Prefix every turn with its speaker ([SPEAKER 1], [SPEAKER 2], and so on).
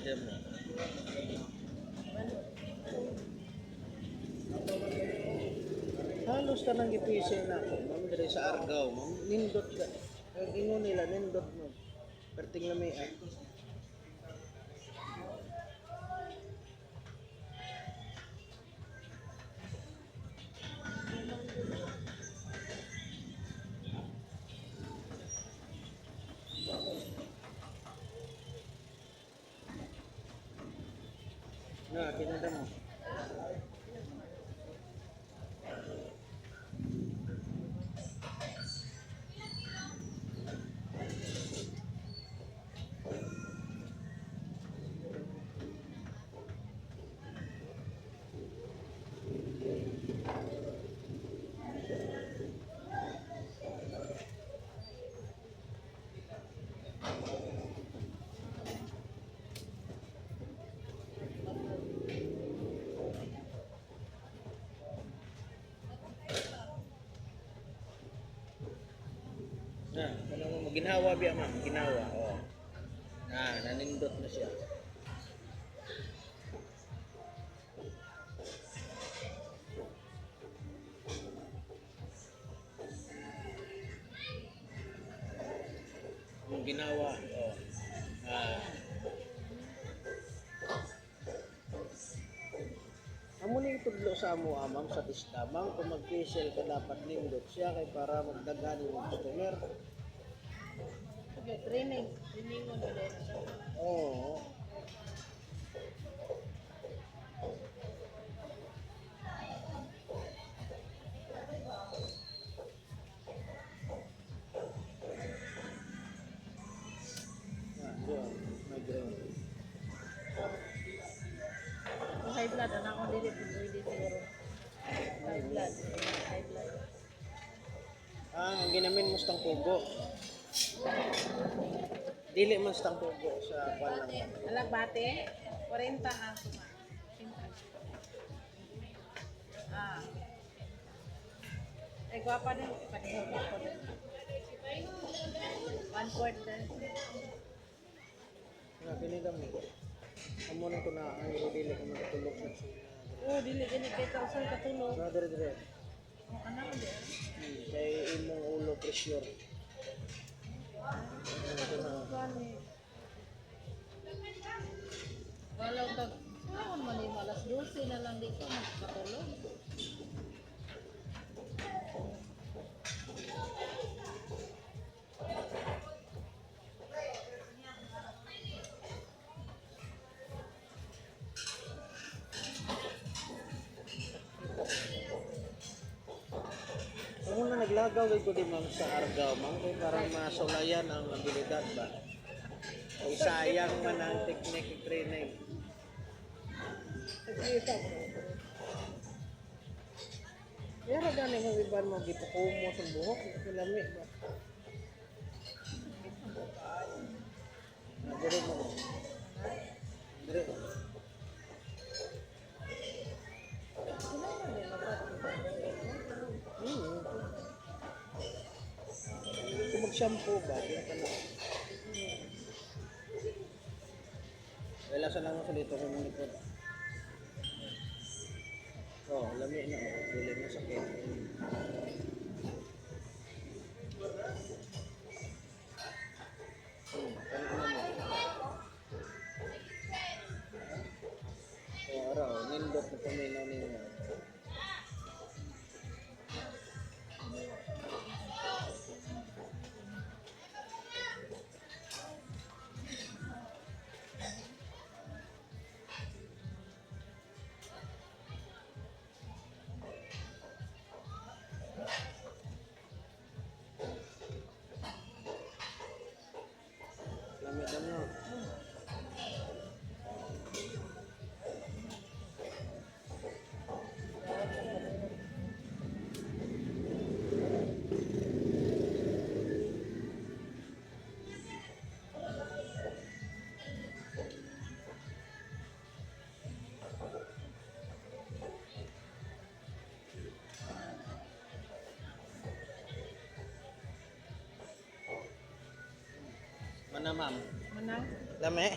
[SPEAKER 1] Diyan mo. Halos ka nang gipising na ako. Ma'am, diri sa Argao. Ma'am, nindot ka. Ang ingon nila, nindot mo. Perting lamian. Na, kinanda mo. Na, ano mo, ginhawa biya ma'am, ginhawa. Oh. Nanindot na siya. Yung ginawa. Oh. Amo ni tudlo sa amo amam sa tistamang kung mag-facial ka dapat nindot siya kay para magdaghan yung customer.
[SPEAKER 2] Okay, training mo na din.
[SPEAKER 1] Oo. Yun, migraine.
[SPEAKER 2] Kung high blood, ano ako dili pwede siguro. High blood. High blood.
[SPEAKER 1] Ang ginamin mo stang pugo. Dili man stang pugo sa kwan lang.
[SPEAKER 2] Alagbate, 40 ang suma. 50. Eh, guwapa din. Panihog ko din. 1/4 din.
[SPEAKER 1] Nga pinidam mo. Amo na ko na ang dili ko matulog sa sina.
[SPEAKER 2] Oh, dili gani kay kausa katulog.
[SPEAKER 1] Na dire.
[SPEAKER 2] Oh, ano mo din?
[SPEAKER 1] Kay imong ulo pressure.
[SPEAKER 2] Gani. Walau tag naon man ni alas 12 na lang dito magpatulog.
[SPEAKER 1] Kung na naglagaw ko di ma'am sa Argao, ma'am, kay parang masulayan ang abilidad ba? O sayang man ang technique training.
[SPEAKER 2] Nagkita ko.
[SPEAKER 1] Pero gani mo iban mo gipukumo sa buhok, kilami ba? Dire mo. Dire. Kung mag-shampoo ba, di ka na. Wala sa lang sa dito kung monitor. Oh, lami na. Dili na sakit. Araw, nindot na paminaw ninyo. Lamit na. Mana ma'am?
[SPEAKER 2] Manang
[SPEAKER 1] Lami?